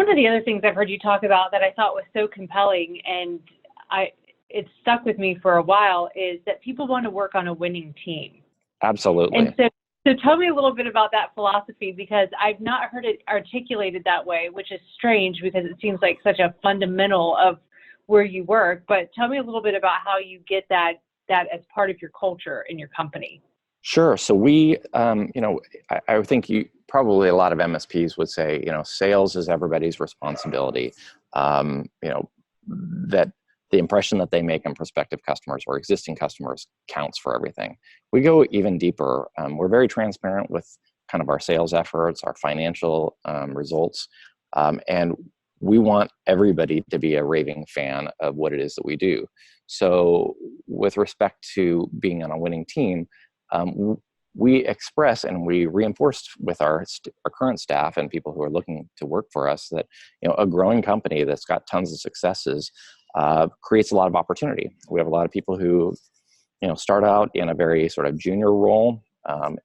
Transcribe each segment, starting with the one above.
One of the other things I've heard you talk about that I thought was so compelling, and it stuck with me for a while, is that people want to work on a winning team. Absolutely. And so tell me a little bit about that philosophy, because I've not heard it articulated that way, which is strange because it seems like such a fundamental of where you work. But tell me a little bit about how you get that as part of your culture in your company. Sure. So we, I think probably a lot of MSPs would say, sales is everybody's responsibility. That the impression that they make on prospective customers or existing customers counts for everything. We go even deeper. We're very transparent with kind of our sales efforts, our financial results, and we want everybody to be a raving fan of what it is that we do. So with respect to being on a winning team, we express and we reinforce with our current staff and people who are looking to work for us that a growing company that's got tons of successes creates a lot of opportunity. We have a lot of people who start out in a very sort of junior role,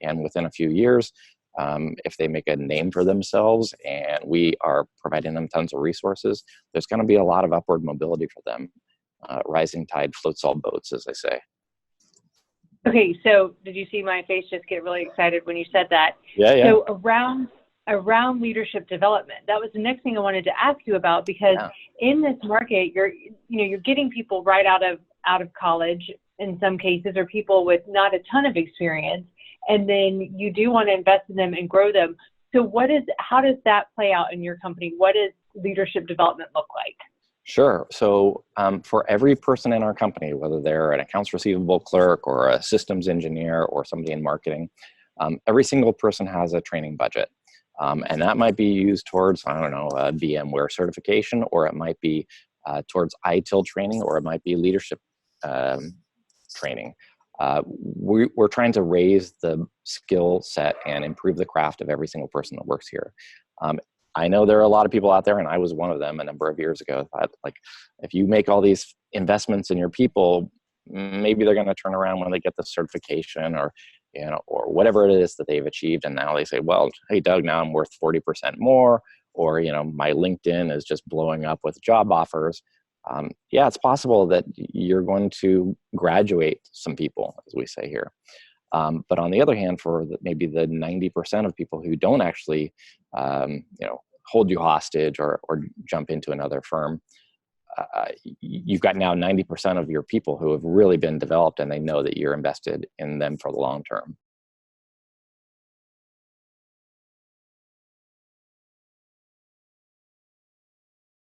and within a few years, if they make a name for themselves and we are providing them tons of resources, there's going to be a lot of upward mobility for them. Rising tide floats all boats, as they say. Okay, so did you see my face just get really excited when you said that? Yeah. So around leadership development, that was the next thing I wanted to ask you about, because in this market, you're getting people right out of college in some cases, or people with not a ton of experience, and then you do want to invest in them and grow them. So how does that play out in your company? What does leadership development look like? Sure. So for every person in our company, whether they're an accounts receivable clerk or a systems engineer or somebody in marketing, every single person has a training budget. And that might be used towards, I don't know, a VMware certification, or it might be towards ITIL training, or it might be leadership training. We're trying to raise the skill set and improve the craft of every single person that works here. I know there are a lot of people out there, and I was one of them a number of years ago, that if you make all these investments in your people, maybe they're going to turn around when they get the certification or whatever it is that they've achieved. And now they say, well, hey, Doug, now I'm worth 40% more, or, my LinkedIn is just blowing up with job offers. Yeah, it's possible that you're going to graduate some people, as we say here. But on the other hand, for maybe the 90% of people who don't actually, hold you hostage or jump into another firm, you've got now 90% of your people who have really been developed, and they know that you're invested in them for the long term.